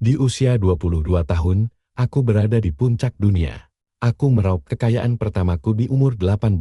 Di usia 22 tahun, aku berada di puncak dunia. Aku meraup kekayaan pertamaku di umur 18.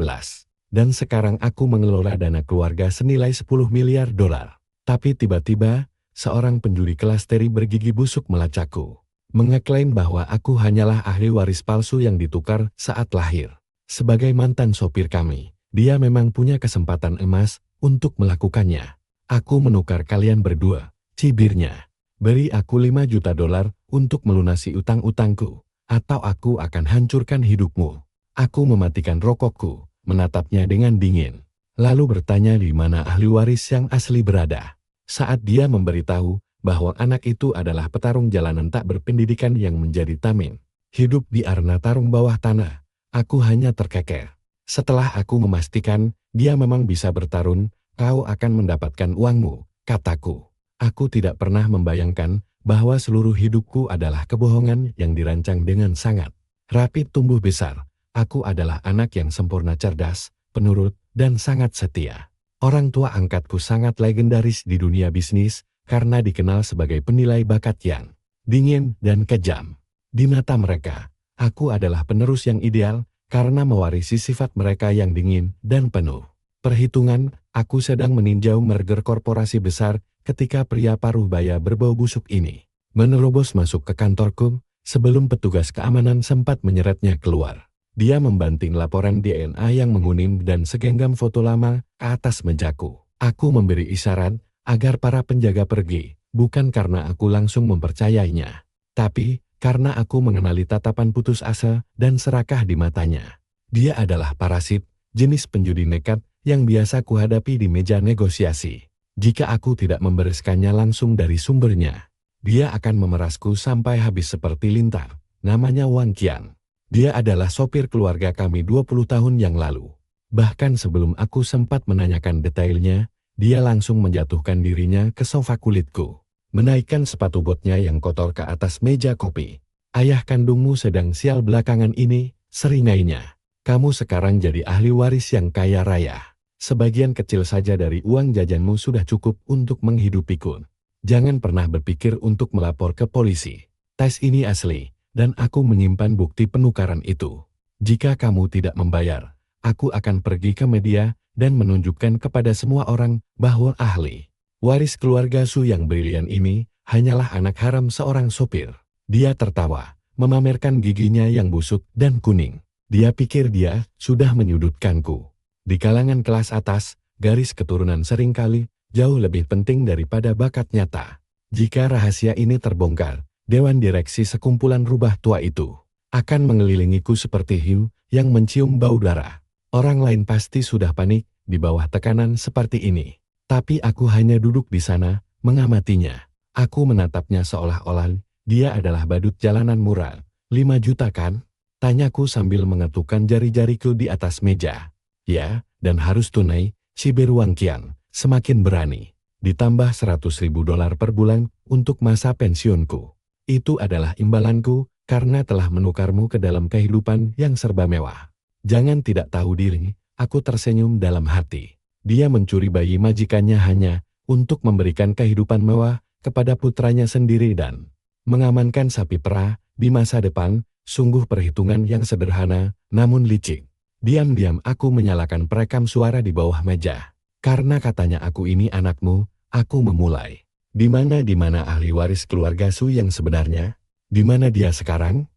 Dan sekarang aku mengelola dana keluarga senilai 10 miliar dolar. Tapi tiba-tiba, seorang penjuri kelas teri bergigi busuk melacakku. Mengeklaim bahwa aku hanyalah ahli waris palsu yang ditukar saat lahir. Sebagai mantan sopir kami, dia memang punya kesempatan emas untuk melakukannya. Aku menukar kalian berdua, cibirnya. Beri aku 5 juta dolar untuk melunasi utang-utangku, atau aku akan hancurkan hidupmu. Aku mematikan rokokku, menatapnya dengan dingin. Lalu bertanya di mana ahli waris yang asli berada. Saat dia memberitahu bahwa anak itu adalah petarung jalanan tak berpendidikan yang menjadi tameng. Hidup di arena tarung bawah tanah, aku hanya terkeker. Setelah aku memastikan dia memang bisa bertarung, kau akan mendapatkan uangmu, kataku. Aku tidak pernah membayangkan bahwa seluruh hidupku adalah kebohongan yang dirancang dengan sangat rapi tumbuh besar. Aku adalah anak yang sempurna cerdas, penurut, dan sangat setia. Orang tua angkatku sangat legendaris di dunia bisnis karena dikenal sebagai penilai bakat yang dingin dan kejam. Di mata mereka, aku adalah penerus yang ideal karena mewarisi sifat mereka yang dingin dan penuh perhitungan. Aku sedang meninjau merger korporasi besar ketika pria paruh baya berbau busuk ini menerobos masuk ke kantorku sebelum petugas keamanan sempat menyeretnya keluar. Dia membanting laporan DNA yang menguning dan segenggam foto lama ke atas mejaku. Aku memberi isyarat agar para penjaga pergi, bukan karena aku langsung mempercayainya, tapi karena aku mengenali tatapan putus asa dan serakah di matanya. Dia adalah parasit, jenis penjudi nekat yang biasa kuhadapi di meja negosiasi. Jika aku tidak membereskannya langsung dari sumbernya, dia akan memerasku sampai habis seperti lintar. Namanya Wang Qian. Dia adalah sopir keluarga kami 20 tahun yang lalu. Bahkan sebelum aku sempat menanyakan detailnya, dia langsung menjatuhkan dirinya ke sofa kulitku. Menaikkan sepatu botnya yang kotor ke atas meja kopi. Ayah kandungmu sedang sial belakangan ini, seringainya. Kamu sekarang jadi ahli waris yang kaya raya. Sebagian kecil saja dari uang jajanmu sudah cukup untuk menghidupiku. Jangan pernah berpikir untuk melapor ke polisi. Tes ini asli, dan aku menyimpan bukti penukaran itu. Jika kamu tidak membayar, aku akan pergi ke media dan menunjukkan kepada semua orang bahwa ahli waris keluarga Su yang brilian ini hanyalah anak haram seorang sopir. Dia tertawa, memamerkan giginya yang busuk dan kuning. Dia pikir dia sudah menyudutkanku. Di kalangan kelas atas, garis keturunan seringkali jauh lebih penting daripada bakat nyata. Jika rahasia ini terbongkar, Dewan Direksi sekumpulan rubah tua itu akan mengelilingiku seperti hiu yang mencium bau darah. Orang lain pasti sudah panik di bawah tekanan seperti ini. Tapi aku hanya duduk di sana, mengamatinya. Aku menatapnya seolah-olah dia adalah badut jalanan murah. 5 juta kan? Tanyaku sambil mengetukkan jari-jariku di atas meja. Ya, dan harus tunai, cibir Wang Qian, semakin berani. Ditambah 100.000 dolar per bulan untuk masa pensiunku. Itu adalah imbalanku karena telah menukarmu ke dalam kehidupan yang serba mewah. Jangan tidak tahu diri, aku tersenyum dalam hati. Dia mencuri bayi majikannya hanya untuk memberikan kehidupan mewah kepada putranya sendiri dan mengamankan sapi perah di masa depan. Sungguh perhitungan yang sederhana, namun licik. Diam-diam aku menyalakan perekam suara di bawah meja. Karena katanya aku ini anakmu, aku memulai. Di mana ahli waris keluarga Su yang sebenarnya? Di mana dia sekarang?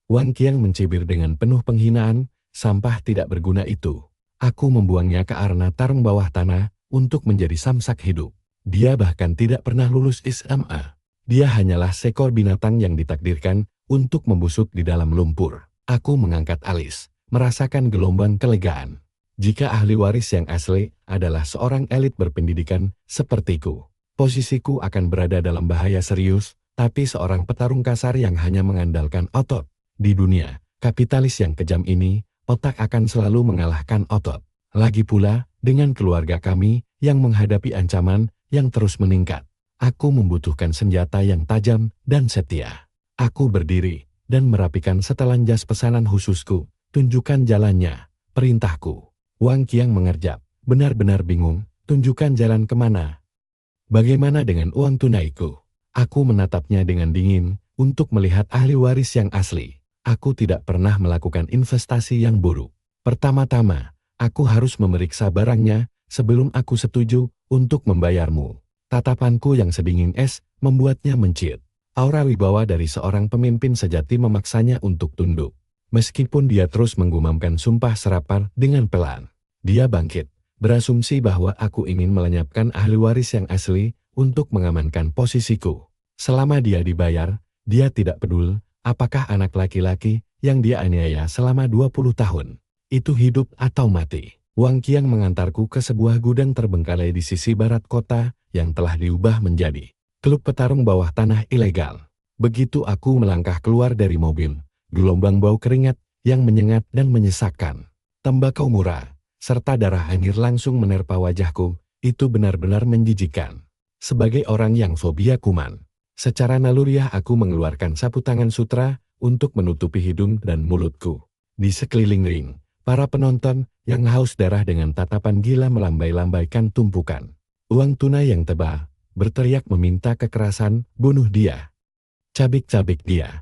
Wang Qian mencibir dengan penuh penghinaan, sampah tidak berguna itu. Aku membuangnya ke arena tarung bawah tanah untuk menjadi samsak hidup. Dia bahkan tidak pernah lulus SMA. Dia hanyalah seekor binatang yang ditakdirkan untuk membusuk di dalam lumpur. Aku mengangkat alis, merasakan gelombang kelegaan. Jika ahli waris yang asli adalah seorang elit berpendidikan sepertiku, posisiku akan berada dalam bahaya serius, tapi seorang petarung kasar yang hanya mengandalkan otot. Di dunia kapitalis yang kejam ini, otak akan selalu mengalahkan otot. Lagi pula, dengan keluarga kami yang menghadapi ancaman yang terus meningkat, aku membutuhkan senjata yang tajam dan setia. Aku berdiri dan merapikan setelan jas pesanan khususku. Tunjukkan jalannya, perintahku. Wang Qian mengerjap, benar-benar bingung. Tunjukkan jalan kemana? Bagaimana dengan uang tunaiku? Aku menatapnya dengan dingin untuk melihat ahli waris yang asli. Aku tidak pernah melakukan investasi yang buruk. Pertama-tama, aku harus memeriksa barangnya sebelum aku setuju untuk membayarmu. Tatapanku yang sedingin es membuatnya menciut. Aura wibawa dari seorang pemimpin sejati memaksanya untuk tunduk. Meskipun dia terus menggumamkan sumpah serapar dengan pelan. Dia bangkit, berasumsi bahwa aku ingin melenyapkan ahli waris yang asli untuk mengamankan posisiku. Selama dia dibayar, dia tidak peduli apakah anak laki-laki yang dia aniaya selama 20 tahun itu hidup atau mati. Wang Qiang mengantarku ke sebuah gudang terbengkalai di sisi barat kota yang telah diubah menjadi klub petarung bawah tanah ilegal. Begitu aku melangkah keluar dari mobil, gelombang bau keringat yang menyengat dan menyesakkan, tembakau murah, serta darah anjir langsung menerpa wajahku. Itu benar-benar menjijikkan. Sebagai orang yang fobia kuman, secara naluriah aku mengeluarkan sapu tangan sutra untuk menutupi hidung dan mulutku. Di sekeliling ring, para penonton yang haus darah dengan tatapan gila melambai-lambaikan tumpukan uang tunai yang tebal, berteriak meminta kekerasan, bunuh dia. Cabik-cabik dia.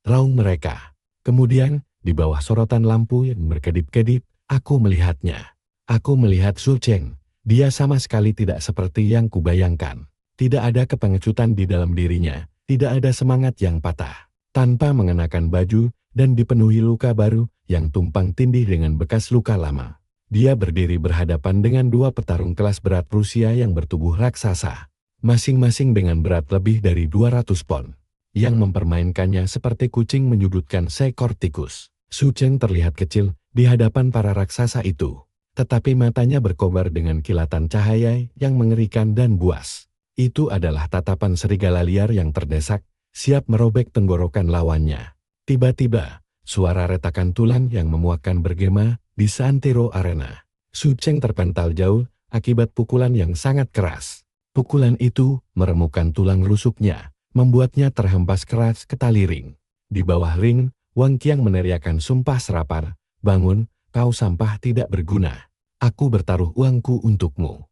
Raung mereka. Kemudian, di bawah sorotan lampu yang berkedip-kedip, aku melihatnya. Aku melihat Su Cheng. Dia sama sekali tidak seperti yang kubayangkan. Tidak ada kepengecutan di dalam dirinya, tidak ada semangat yang patah. Tanpa mengenakan baju dan dipenuhi luka baru yang tumpang tindih dengan bekas luka lama. Dia berdiri berhadapan dengan dua petarung kelas berat Rusia yang bertubuh raksasa. Masing-masing dengan berat lebih dari 200 pon. Yang mempermainkannya seperti kucing menyudutkan seekor tikus. Su Cheng terlihat kecil di hadapan para raksasa itu. Tetapi matanya berkobar dengan kilatan cahaya yang mengerikan dan buas. Itu adalah tatapan serigala liar yang terdesak, siap merobek tenggorokan lawannya. Tiba-tiba, suara retakan tulang yang memuakkan bergema di Santero Arena. Su Cheng terpental jauh akibat pukulan yang sangat keras. Pukulan itu meremukkan tulang rusuknya, membuatnya terhempas keras ke tali ring. Di bawah ring, Wang Qiang meneriakkan sumpah serapar, "Bangun, kau sampah tidak berguna. Aku bertaruh uangku untukmu."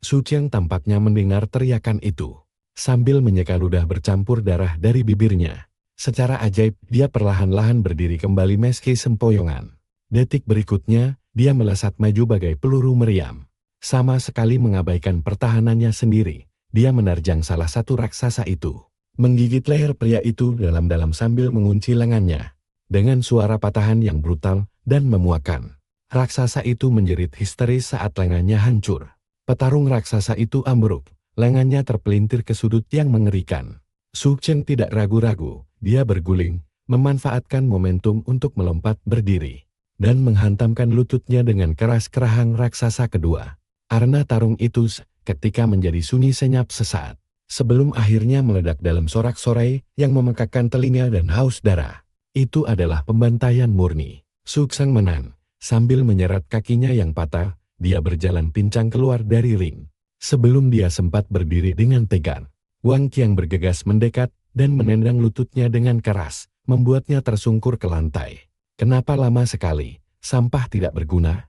Su Cheng tampaknya mendengar teriakan itu. Sambil menyeka ludah bercampur darah dari bibirnya. Secara ajaib, dia perlahan-lahan berdiri kembali meski sempoyongan. Detik berikutnya, dia melesat maju bagai peluru meriam. Sama sekali mengabaikan pertahanannya sendiri, dia menerjang salah satu raksasa itu. Menggigit leher pria itu dalam-dalam sambil mengunci lengannya. Dengan suara patahan yang brutal dan memuakkan. Raksasa itu menjerit histeris saat lengannya hancur. Petarung raksasa itu ambruk, lengannya terpelintir ke sudut yang mengerikan. Su Cheng tidak ragu-ragu, dia berguling, memanfaatkan momentum untuk melompat berdiri, dan menghantamkan lututnya dengan keras ke rahang raksasa kedua. Arena tarung itu ketika menjadi sunyi senyap sesaat, sebelum akhirnya meledak dalam sorak-sorai yang memekakkan telinga dan haus darah. Itu adalah pembantaian murni. Su Cheng menang. Sambil menyeret kakinya yang patah, dia berjalan pincang keluar dari ring. Sebelum dia sempat berdiri dengan tegar, Wang Qiang bergegas mendekat dan menendang lututnya dengan keras, membuatnya tersungkur ke lantai. "Kenapa lama sekali? Sampah tidak berguna.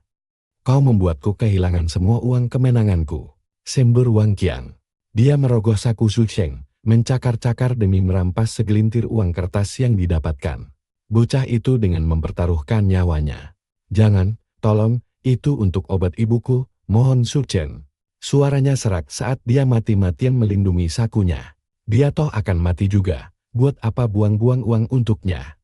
Kau membuatku kehilangan semua uang kemenanganku," sembur Wang Qiang. Dia merogoh saku Su Cheng, mencakar-cakar demi merampas segelintir uang kertas yang didapatkan. Bocah itu dengan mempertaruhkan nyawanya. "Jangan, tolong, itu untuk obat ibuku, mohon Su Cheng." Suaranya serak saat dia mati-matian melindungi sakunya. "Dia toh akan mati juga, buat apa buang-buang uang untuknya?"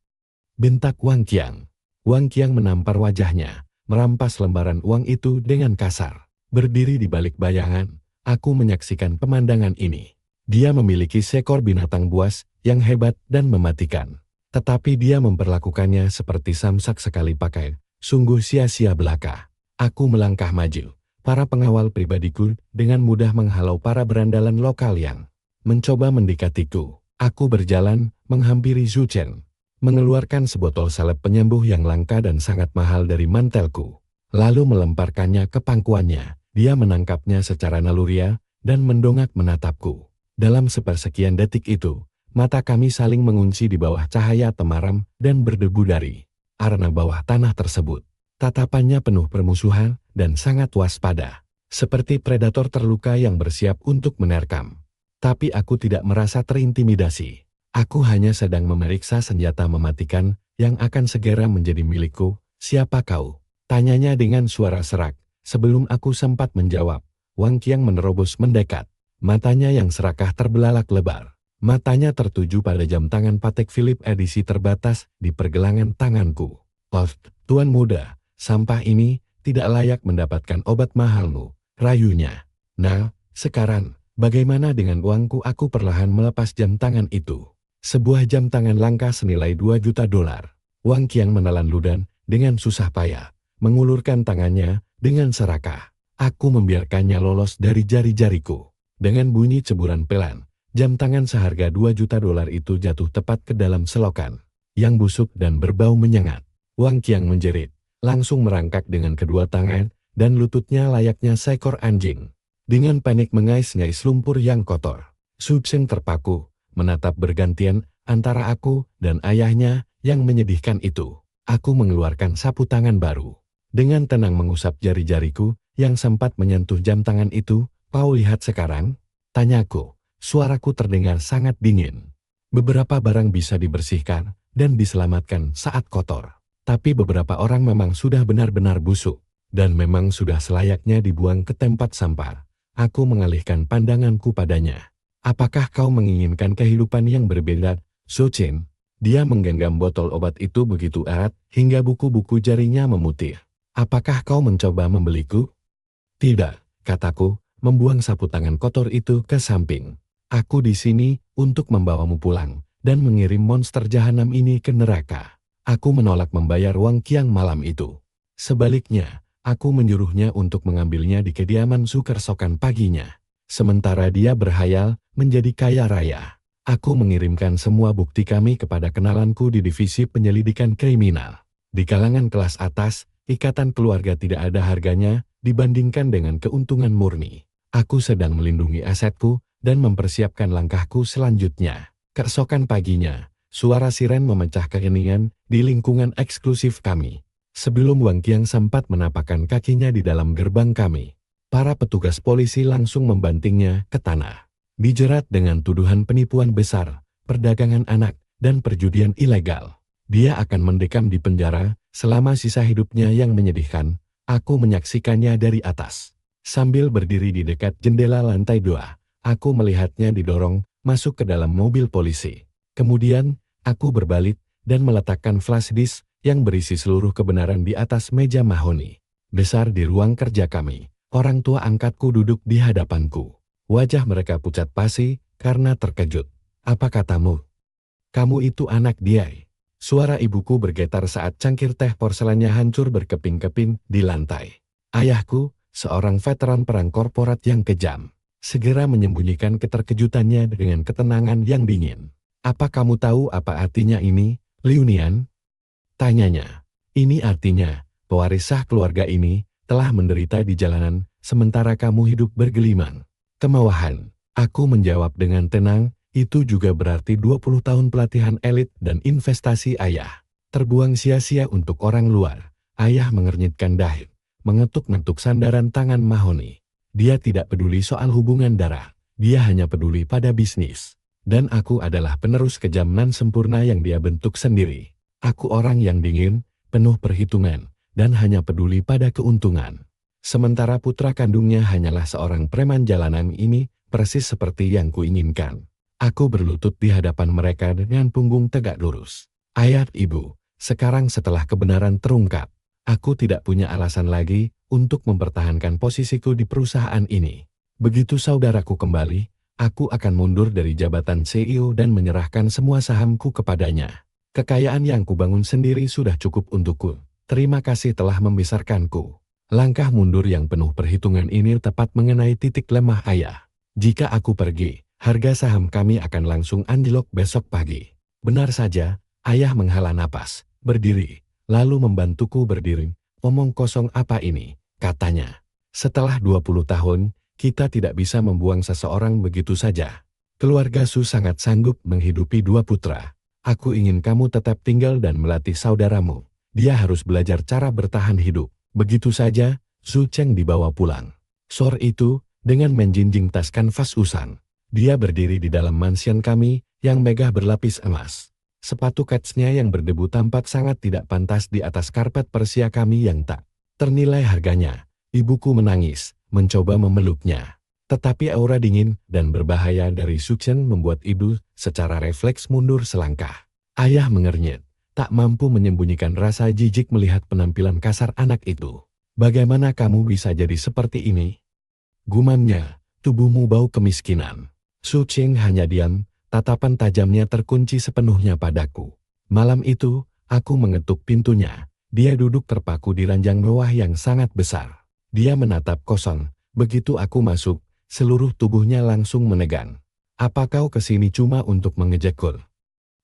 bentak Wang Qiang. Wang Qiang menampar wajahnya, merampas lembaran uang itu dengan kasar. Berdiri di balik bayangan, aku menyaksikan pemandangan ini. Dia memiliki seekor binatang buas yang hebat dan mematikan. Tetapi dia memperlakukannya seperti samsak sekali pakai. Sungguh sia-sia belaka. Aku melangkah maju. Para pengawal pribadiku dengan mudah menghalau para berandalan lokal yang mencoba mendekatiku. Aku berjalan menghampiri Su Cheng, mengeluarkan sebotol salep penyembuh yang langka dan sangat mahal dari mantelku. Lalu melemparkannya ke pangkuannya. Dia menangkapnya secara naluriah dan mendongak menatapku. Dalam sepersekian detik itu, mata kami saling mengunci di bawah cahaya temaram dan berdebu dari arena bawah tanah tersebut. Tatapannya penuh permusuhan dan sangat waspada, seperti predator terluka yang bersiap untuk menerkam. Tapi aku tidak merasa terintimidasi. Aku hanya sedang memeriksa senjata mematikan yang akan segera menjadi milikku. Siapa kau? Tanyanya dengan suara serak. Sebelum aku sempat menjawab, Wang Qiang menerobos mendekat. Matanya yang serakah terbelalak lebar. Matanya tertuju pada jam tangan Patek Philippe edisi terbatas di pergelangan tanganku. Oh, Tuan muda, sampah ini tidak layak mendapatkan obat mahalmu, rayunya. Nah, sekarang, bagaimana dengan uangku? Aku perlahan melepas jam tangan itu. Sebuah jam tangan langka senilai 2 juta dolar. Wang Qiang menelan ludah dengan susah payah, mengulurkan tangannya dengan serakah. Aku membiarkannya lolos dari jari-jariku. Dengan bunyi ceburan pelan, jam tangan seharga 2 juta dolar itu jatuh tepat ke dalam selokan yang busuk dan berbau menyengat. Wang Qiang menjerit, langsung merangkak dengan kedua tangan, dan lututnya layaknya seekor anjing. Dengan panik mengais-ngais lumpur yang kotor. Su Cheng terpaku, menatap bergantian antara aku dan ayahnya yang menyedihkan itu. Aku mengeluarkan sapu tangan baru. Dengan tenang mengusap jari-jariku yang sempat menyentuh jam tangan itu. Kau lihat sekarang? Tanyaku. Suaraku terdengar sangat dingin. Beberapa barang bisa dibersihkan dan diselamatkan saat kotor. Tapi beberapa orang memang sudah benar-benar busuk, dan memang sudah selayaknya dibuang ke tempat sampah. Aku mengalihkan pandanganku padanya. Apakah kau menginginkan kehidupan yang berbeda, Su Chen? Dia menggenggam botol obat itu begitu erat, hingga buku-buku jarinya memutih. Apakah kau mencoba membeliku? Tidak, kataku, membuang sapu tangan kotor itu ke samping. Aku di sini untuk membawamu pulang, dan mengirim monster jahanam ini ke neraka. Aku menolak membayar Wang Qiang malam itu. Sebaliknya, aku menyuruhnya untuk mengambilnya di kediaman Su keesokan paginya. Sementara dia berhayal menjadi kaya raya. Aku mengirimkan semua bukti kami kepada kenalanku di divisi penyelidikan kriminal. Di kalangan kelas atas, ikatan keluarga tidak ada harganya dibandingkan dengan keuntungan murni. Aku sedang melindungi asetku dan mempersiapkan langkahku selanjutnya. Keesokan paginya, suara siren memecah keheningan di lingkungan eksklusif kami. Sebelum Wang Qiang sempat menapakkan kakinya di dalam gerbang kami, para petugas polisi langsung membantingnya ke tanah. Dijerat dengan tuduhan penipuan besar, perdagangan anak, dan perjudian ilegal. Dia akan mendekam di penjara selama sisa hidupnya yang menyedihkan. Aku menyaksikannya dari atas. Sambil berdiri di dekat jendela lantai 2, aku melihatnya didorong masuk ke dalam mobil polisi. Kemudian, aku berbalik dan meletakkan flash disk yang berisi seluruh kebenaran di atas meja mahoni besar di ruang kerja kami. Orang tua angkatku duduk di hadapanku. Wajah mereka pucat pasi karena terkejut. Apa katamu? Kamu itu anak dia. Suara ibuku bergetar saat cangkir teh porselannya hancur berkeping-keping di lantai. Ayahku, seorang veteran perang korporat yang kejam, segera menyembunyikan keterkejutannya dengan ketenangan yang dingin. Apa kamu tahu apa artinya ini, Liu Nian? Tanyanya. Ini artinya, pewaris sah keluarga ini telah menderita di jalanan, sementara kamu hidup bergelimang. Kemewahan. Aku menjawab dengan tenang, itu juga berarti 20 tahun pelatihan elit dan investasi ayah. Terbuang sia-sia untuk orang luar. Ayah mengernyitkan dahi, mengetuk-ngetuk sandaran tangan mahoni. Dia tidak peduli soal hubungan darah, dia hanya peduli pada bisnis. Dan aku adalah penerus kejam nan sempurna yang dia bentuk sendiri. Aku orang yang dingin, penuh perhitungan, dan hanya peduli pada keuntungan. Sementara putra kandungnya hanyalah seorang preman jalanan ini, persis seperti yang kuinginkan. Aku berlutut di hadapan mereka dengan punggung tegak lurus. Ayah, ibu, sekarang setelah kebenaran terungkap, aku tidak punya alasan lagi untuk mempertahankan posisiku di perusahaan ini. Begitu saudaraku kembali, aku akan mundur dari jabatan CEO dan menyerahkan semua sahamku kepadanya. Kekayaan yang kubangun sendiri sudah cukup untukku. Terima kasih telah membesarkanku. Langkah mundur yang penuh perhitungan ini tepat mengenai titik lemah ayah. Jika aku pergi, harga saham kami akan langsung anjlok besok pagi. Benar saja, ayah menghela napas, berdiri, lalu membantuku berdiri. Omong kosong apa ini, katanya. Setelah 20 tahun, kita tidak bisa membuang seseorang begitu saja. Keluarga Su sangat sanggup menghidupi 2 putra. Aku ingin kamu tetap tinggal dan melatih saudaramu. Dia harus belajar cara bertahan hidup. Begitu saja, Su Cheng dibawa pulang. Sore itu, dengan menjinjing tas kanvas usang, Dia berdiri di dalam mansion kami yang megah berlapis emas. Sepatu katsnya yang berdebu tampak sangat tidak pantas di atas karpet Persia kami yang tak ternilai harganya. Ibuku menangis, mencoba memeluknya. Tetapi aura dingin dan berbahaya dari Suchen membuat ibu secara refleks mundur selangkah. Ayah mengernyit, tak mampu menyembunyikan rasa jijik melihat penampilan kasar anak itu. Bagaimana kamu bisa jadi seperti ini? Gumamnya, tubuhmu bau kemiskinan. Suchen hanya diam, tatapan tajamnya terkunci sepenuhnya padaku. Malam itu, aku mengetuk pintunya. Dia duduk terpaku di ranjang mewah yang sangat besar. Dia menatap kosong. Begitu aku masuk, seluruh tubuhnya langsung menegang. Apa kau kesini cuma untuk mengejekul?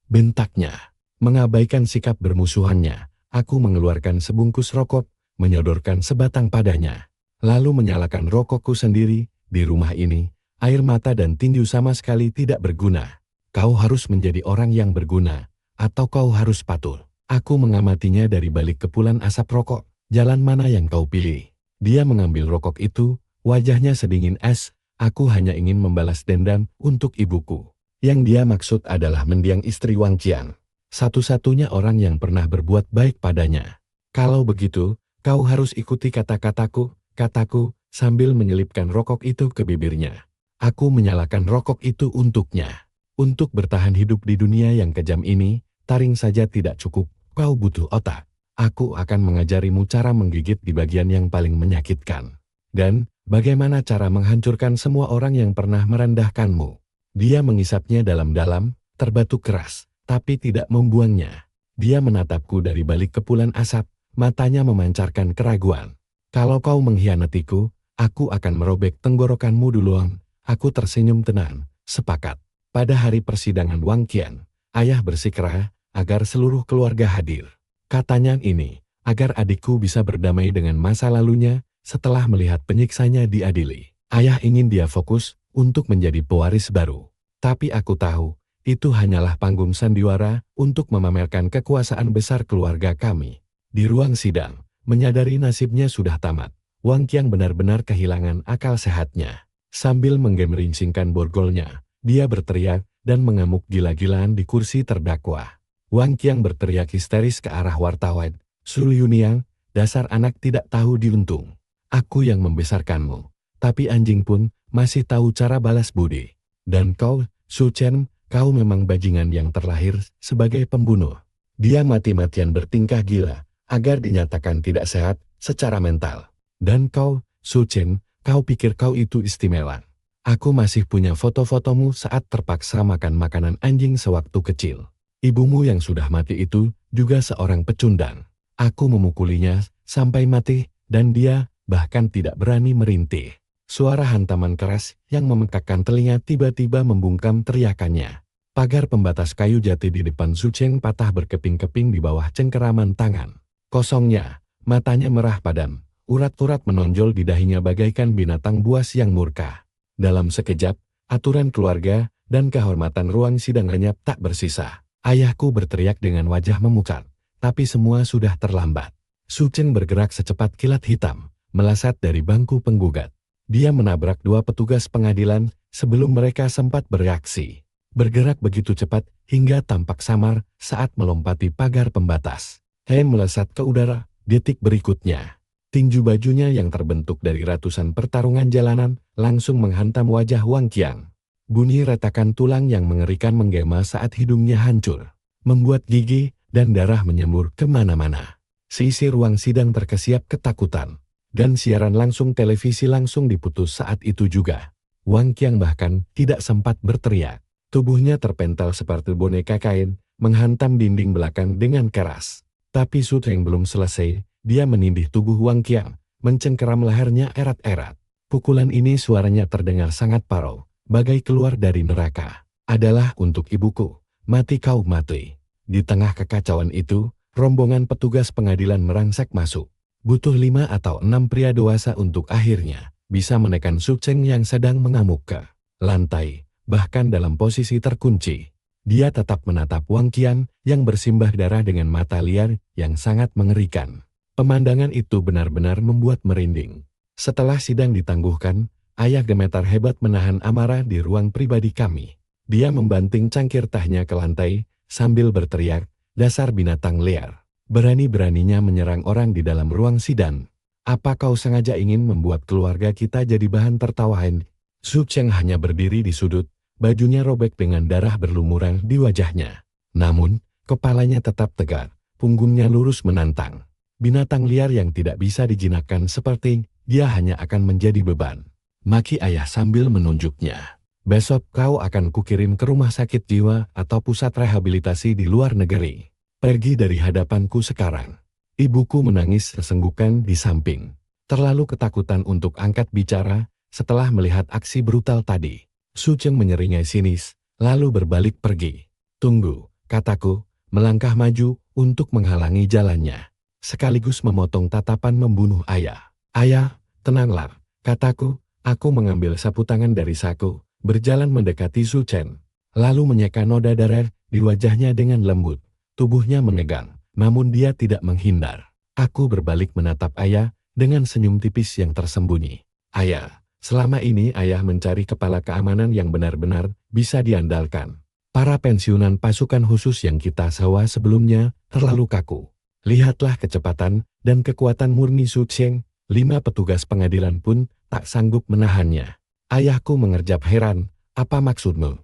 Bentaknya. Mengabaikan sikap bermusuhannya, aku mengeluarkan sebungkus rokok, menyodorkan sebatang padanya. Lalu menyalakan rokokku sendiri. Di rumah ini, air mata dan tinju sama sekali tidak berguna. Kau harus menjadi orang yang berguna, atau kau harus patuh. Aku mengamatinya dari balik kepulan asap rokok. Jalan mana yang kau pilih? Dia mengambil rokok itu, wajahnya sedingin es. Aku hanya ingin membalas dendam untuk ibuku. Yang dia maksud adalah mendiang istri Wang Qian. Satu-satunya orang yang pernah berbuat baik padanya. Kalau begitu, kau harus ikuti kata-kataku, kataku, sambil menyelipkan rokok itu ke bibirnya. Aku menyalakan rokok itu untuknya. Untuk bertahan hidup di dunia yang kejam ini, taring saja tidak cukup. Kau butuh otak. Aku akan mengajarimu cara menggigit di bagian yang paling menyakitkan. Dan, bagaimana cara menghancurkan semua orang yang pernah merendahkanmu. Dia mengisapnya dalam-dalam, terbatuk keras, tapi tidak membuangnya. Dia menatapku dari balik kepulan asap, matanya memancarkan keraguan. Kalau kau mengkhianatiku, aku akan merobek tenggorokanmu duluan. Aku tersenyum tenang, sepakat. Pada hari persidangan Wang Qian, ayah bersikeras agar seluruh keluarga hadir. Katanya ini, agar adikku bisa berdamai dengan masa lalunya setelah melihat penyiksanya diadili. Ayah ingin dia fokus untuk menjadi pewaris baru. Tapi aku tahu, itu hanyalah panggung sandiwara untuk memamerkan kekuasaan besar keluarga kami. Di ruang sidang, menyadari nasibnya sudah tamat, Wang Qian benar-benar kehilangan akal sehatnya. Sambil menggemerincingkan borgolnya, dia berteriak dan mengamuk gila-gilaan di kursi terdakwa. Wang Qian berteriak histeris ke arah wartawan. Su Yuniang, dasar anak tidak tahu diuntung. Aku yang membesarkanmu. Tapi anjing pun masih tahu cara balas budi. Dan kau, Su Chen, kau memang bajingan yang terlahir sebagai pembunuh. Dia mati-matian bertingkah gila, agar dinyatakan tidak sehat secara mental. Dan kau, Su Chen, kau pikir kau itu istimewa. Aku masih punya foto-fotomu saat terpaksa makan makanan anjing sewaktu kecil. Ibumu yang sudah mati itu juga seorang pecundang. Aku memukulinya sampai mati, dan dia bahkan tidak berani merintih. Suara hantaman keras yang memekakkan telinga tiba-tiba membungkam teriakannya. Pagar pembatas kayu jati di depan Su Chen patah berkeping-keping di bawah cengkeraman tangan. Kosongnya, matanya merah padam, urat-urat menonjol di dahinya bagaikan binatang buas yang murka. Dalam sekejap, aturan keluarga dan kehormatan ruang sidang lenyap tak bersisa. Ayahku berteriak dengan wajah memucat, tapi semua sudah terlambat. Su Chen bergerak secepat kilat hitam, melesat dari bangku penggugat. Dia menabrak dua petugas pengadilan sebelum mereka sempat bereaksi. Bergerak begitu cepat hingga tampak samar saat melompati pagar pembatas. Hen melesat ke udara, detik berikutnya. Tinju bajunya yang terbentuk dari ratusan pertarungan jalanan langsung menghantam wajah Wang Qian. Bunyi retakan tulang yang mengerikan menggema saat hidungnya hancur, membuat gigi dan darah menyembur kemana-mana. Seisi ruang sidang terkesiap ketakutan, dan siaran langsung televisi langsung diputus saat itu juga. Wang Qian bahkan tidak sempat berteriak. Tubuhnya terpental seperti boneka kain, menghantam dinding belakang dengan keras. Tapi Su Chen belum selesai, dia menindih tubuh Wang Qian, mencengkeram lehernya erat-erat. Pukulan ini suaranya terdengar sangat parau, bagai keluar dari neraka. Adalah untuk ibuku, mati kau mati. Di tengah kekacauan itu, rombongan petugas pengadilan merangsek masuk. Butuh 5 atau 6 pria dewasa untuk akhirnya bisa menekan Su Chen yang sedang mengamuk ke lantai, bahkan dalam posisi terkunci. Dia tetap menatap Wang Qian yang bersimbah darah dengan mata liar yang sangat mengerikan. Pemandangan itu benar-benar membuat merinding. Setelah sidang ditangguhkan, Ayah gemetar hebat menahan amarah di ruang pribadi kami. Dia membanting cangkir tehnya ke lantai, sambil berteriak, "Dasar binatang liar. Berani-beraninya menyerang orang di dalam ruang sidang. Apa kau sengaja ingin membuat keluarga kita jadi bahan tertawaan?" Su Cheng hanya berdiri di sudut, bajunya robek dengan darah berlumuran di wajahnya. Namun, kepalanya tetap tegak, punggungnya lurus menantang. Binatang liar yang tidak bisa dijinakkan seperti dia hanya akan menjadi beban. Maki ayah sambil menunjuknya. "Besok kau akan kukirim ke rumah sakit jiwa atau pusat rehabilitasi di luar negeri. Pergi dari hadapanku sekarang." Ibuku menangis sesenggukan di samping. Terlalu ketakutan untuk angkat bicara setelah melihat aksi brutal tadi. Su Cheng menyeringai sinis, lalu berbalik pergi. "Tunggu," kataku, melangkah maju untuk menghalangi jalannya. Sekaligus memotong tatapan membunuh ayah. "Ayah, tenanglah," kataku. Aku mengambil sapu tangan dari saku, berjalan mendekati Su Cheng, lalu menyeka noda darah di wajahnya dengan lembut. Tubuhnya menegang, namun dia tidak menghindar. Aku berbalik menatap ayah dengan senyum tipis yang tersembunyi. "Ayah, selama ini ayah mencari kepala keamanan yang benar-benar bisa diandalkan. Para pensiunan pasukan khusus yang kita sewa sebelumnya terlalu kaku. Lihatlah kecepatan dan kekuatan murni Su Cheng, 5 petugas pengadilan pun tak sanggup menahannya." Ayahku mengerjap heran, "Apa maksudmu?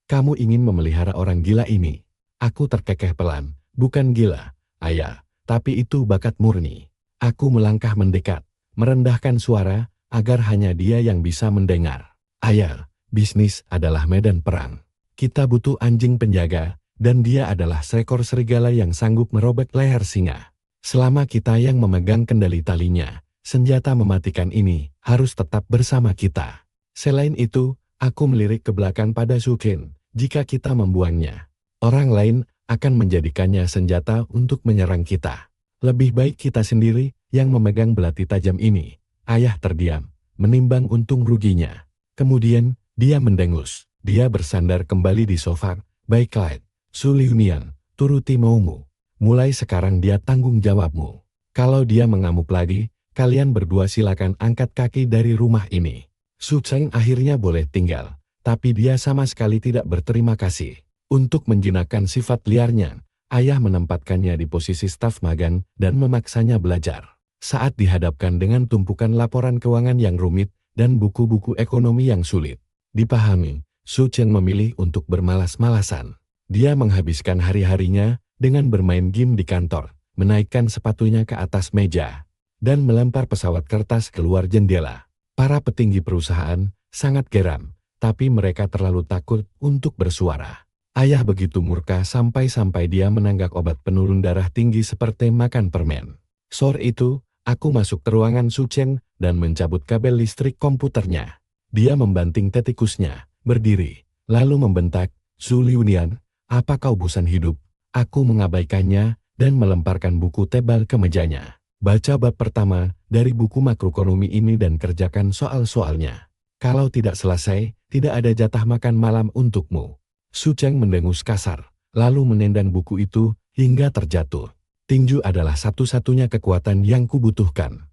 Kamu ingin memelihara orang gila ini?" Aku terkekeh pelan, "Bukan gila, ayah, tapi itu bakat murni." Aku melangkah mendekat, merendahkan suara, agar hanya dia yang bisa mendengar. "Ayah, bisnis adalah medan perang. Kita butuh anjing penjaga, dan dia adalah seekor serigala yang sanggup merobek leher singa. Selama kita yang memegang kendali talinya, senjata mematikan ini harus tetap bersama kita. Selain itu, aku melirik ke belakang pada Su Cheng. Jika kita membuangnya, orang lain akan menjadikannya senjata untuk menyerang kita. Lebih baik kita sendiri yang memegang belati tajam ini." Ayah terdiam, menimbang untung ruginya. Kemudian, dia mendengus. Dia bersandar kembali di sofa. "Baiklah, Su Liunian, turuti maumu. Mulai sekarang dia tanggung jawabmu. Kalau dia mengamuk lagi, kalian berdua silakan angkat kaki dari rumah ini." Su Cheng akhirnya boleh tinggal, tapi dia sama sekali tidak berterima kasih. Untuk menjinakkan sifat liarnya, ayah menempatkannya di posisi staf magang dan memaksanya belajar. Saat dihadapkan dengan tumpukan laporan keuangan yang rumit dan buku-buku ekonomi yang sulit dipahami, Su Cheng memilih untuk bermalas-malasan. Dia menghabiskan hari-harinya dengan bermain game di kantor, menaikkan sepatunya ke atas meja, dan melempar pesawat kertas keluar jendela. Para petinggi perusahaan sangat geram, tapi mereka terlalu takut untuk bersuara. Ayah begitu murka sampai-sampai dia menanggak obat penurun darah tinggi seperti makan permen. Sore itu, aku masuk ke ruangan Su Cheng dan mencabut kabel listrik komputernya. Dia membanting tetikusnya, berdiri, lalu membentak, "Su Liunian, apa kau bosan hidup?" Aku mengabaikannya dan melemparkan buku tebal ke mejanya. "Baca bab pertama dari buku makroekonomi ini dan kerjakan soal-soalnya. Kalau tidak selesai, tidak ada jatah makan malam untukmu." Su Cheng mendengus kasar, lalu menendang buku itu hingga terjatuh. "Tinju adalah satu-satunya kekuatan yang kubutuhkan.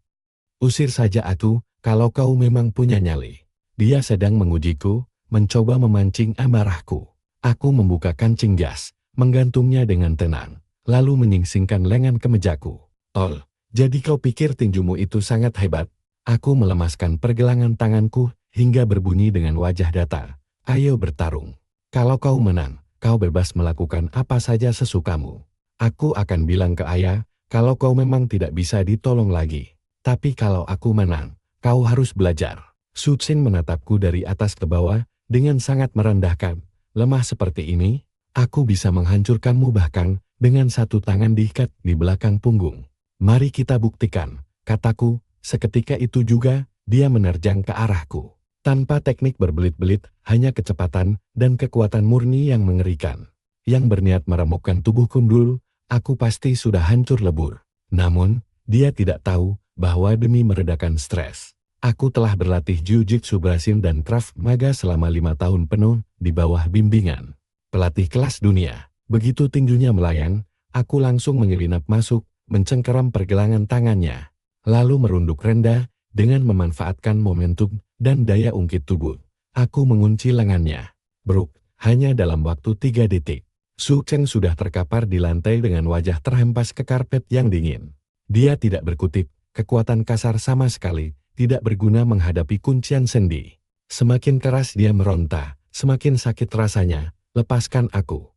Usir saja aku, kalau kau memang punya nyali." Dia sedang mengujiku, mencoba memancing amarahku. Aku membuka kancing gas, menggantungnya dengan tenang, lalu menyingsingkan lengan kemejaku. "Tol, jadi kau pikir tinjumu itu sangat hebat?" Aku melemaskan pergelangan tanganku hingga berbunyi dengan wajah datar. "Ayo bertarung. Kalau kau menang, kau bebas melakukan apa saja sesukamu. Aku akan bilang ke ayah, kalau kau memang tidak bisa ditolong lagi. Tapi kalau aku menang, kau harus belajar." Su Cheng menatapku dari atas ke bawah dengan sangat merendahkan. "Lemah seperti ini, aku bisa menghancurkanmu bahkan dengan satu tangan diikat di belakang punggung. Mari kita buktikan," kataku. Seketika itu juga, dia menerjang ke arahku. Tanpa teknik berbelit-belit, hanya kecepatan dan kekuatan murni yang mengerikan. Yang berniat meremukkan tubuhku dulu, aku pasti sudah hancur lebur. Namun, dia tidak tahu bahwa demi meredakan stres, aku telah berlatih Jiu-Jitsu Brasil dan Krav Maga selama 5 tahun penuh di bawah bimbingan pelatih kelas dunia. Begitu tinjunya melayang, aku langsung menyelinap masuk, mencengkeram pergelangan tangannya, lalu merunduk rendah Dengan memanfaatkan momentum dan daya ungkit tubuh, aku mengunci lengannya. Bruk, hanya dalam waktu 3 detik. Su Cheng sudah terkapar di lantai dengan wajah terhempas ke karpet yang dingin. Dia tidak berkutik, kekuatan kasar sama sekali, tidak berguna menghadapi kuncian sendi. Semakin keras dia meronta, semakin sakit rasanya. Lepaskan aku.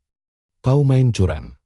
Kau main curang.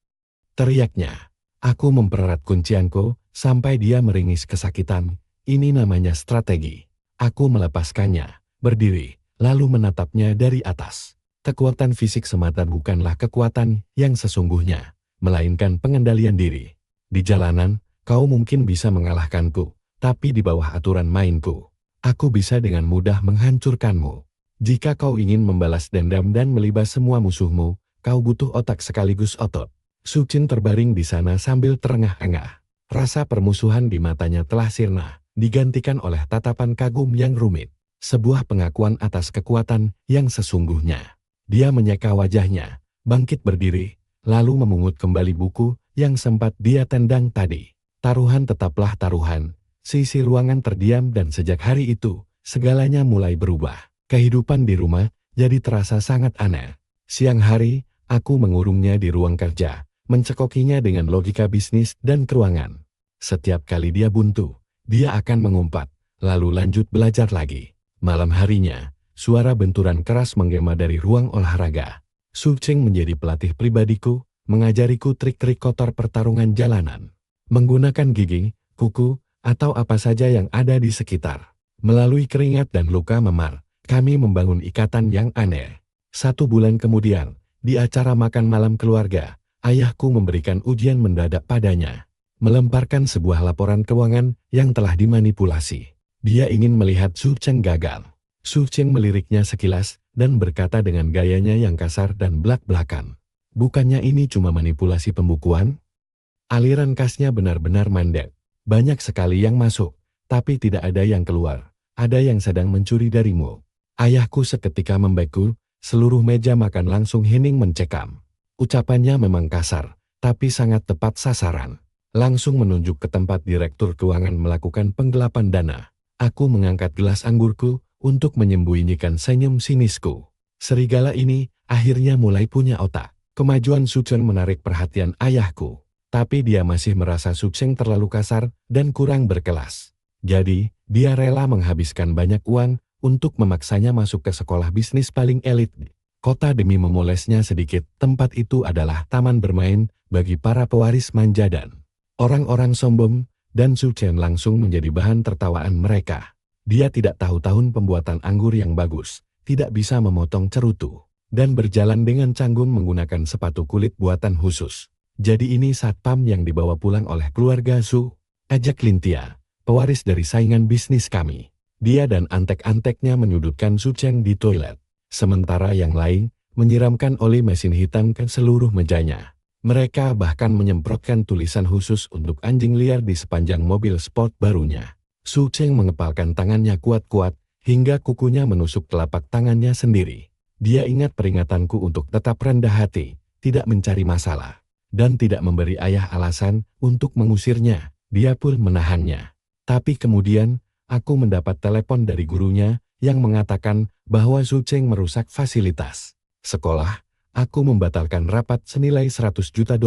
Teriaknya. Aku mempererat kuncianku, sampai dia meringis kesakitan. Ini namanya strategi. Aku melepaskannya, berdiri, lalu menatapnya dari atas. Kekuatan fisik semata bukanlah kekuatan yang sesungguhnya, melainkan pengendalian diri. Di jalanan, kau mungkin bisa mengalahkanku, tapi di bawah aturan mainku, aku bisa dengan mudah menghancurkanmu. Jika kau ingin membalas dendam dan melibas semua musuhmu, kau butuh otak sekaligus otot. Su Cheng terbaring di sana sambil terengah-engah. Rasa permusuhan di matanya telah sirna, digantikan oleh tatapan kagum yang rumit. Sebuah pengakuan atas kekuatan yang sesungguhnya. Dia menyeka wajahnya, bangkit berdiri, lalu memungut kembali buku yang sempat dia tendang tadi. Taruhan tetaplah taruhan. Sisi ruangan terdiam dan sejak hari itu, segalanya mulai berubah. Kehidupan di rumah jadi terasa sangat aneh. Siang hari, aku mengurungnya di ruang kerja, mencekokinya dengan logika bisnis dan keuangan. Setiap kali dia buntu, dia akan mengumpat, lalu lanjut belajar lagi. Malam harinya, suara benturan keras menggema dari ruang olahraga. Su Cheng menjadi pelatih pribadiku, mengajariku trik-trik kotor pertarungan jalanan. Menggunakan gigi, kuku, atau apa saja yang ada di sekitar. Melalui keringat dan luka memar, kami membangun ikatan yang aneh. 1 bulan kemudian, di acara makan malam keluarga, ayahku memberikan ujian mendadak padanya. Melemparkan sebuah laporan keuangan yang telah dimanipulasi. Dia ingin melihat Su Cheng gagal. Su Cheng meliriknya sekilas dan berkata dengan gayanya yang kasar dan blak-blakan. Bukannya ini cuma manipulasi pembukuan? Aliran kasnya benar-benar mandek. Banyak sekali yang masuk, tapi tidak ada yang keluar. Ada yang sedang mencuri darimu. Ayahku seketika membeku, seluruh meja makan langsung hening mencekam. Ucapannya memang kasar, tapi sangat tepat sasaran. Langsung menunjuk ke tempat direktur keuangan melakukan penggelapan dana. Aku mengangkat gelas anggurku untuk menyembunyikan senyum sinisku. Serigala ini akhirnya mulai punya otak. Kemajuan Su Cheng menarik perhatian ayahku. Tapi dia masih merasa Su Cheng terlalu kasar dan kurang berkelas. Jadi, dia rela menghabiskan banyak uang untuk memaksanya masuk ke sekolah bisnis paling elit kota demi memolesnya sedikit. Tempat itu adalah taman bermain bagi para pewaris manja dan orang-orang sombong, dan Su Cheng langsung menjadi bahan tertawaan mereka. Dia tidak tahu tahun pembuatan anggur yang bagus, tidak bisa memotong cerutu, dan berjalan dengan canggung menggunakan sepatu kulit buatan khusus. Jadi ini satpam yang dibawa pulang oleh keluarga Su. Ajak Lintia, pewaris dari saingan bisnis kami. Dia dan antek-anteknya menyudutkan Su Cheng di toilet. Sementara yang lain menyiramkan oli mesin hitam ke seluruh mejanya. Mereka bahkan menyemprotkan tulisan khusus untuk anjing liar di sepanjang mobil sport barunya. Su Cheng mengepalkan tangannya kuat-kuat hingga kukunya menusuk telapak tangannya sendiri. Dia ingat peringatanku untuk tetap rendah hati, tidak mencari masalah, dan tidak memberi ayah alasan untuk mengusirnya. Dia pun menahannya. Tapi kemudian, aku mendapat telepon dari gurunya yang mengatakan bahwa Su Cheng merusak fasilitas sekolah. Aku membatalkan rapat senilai $100 juta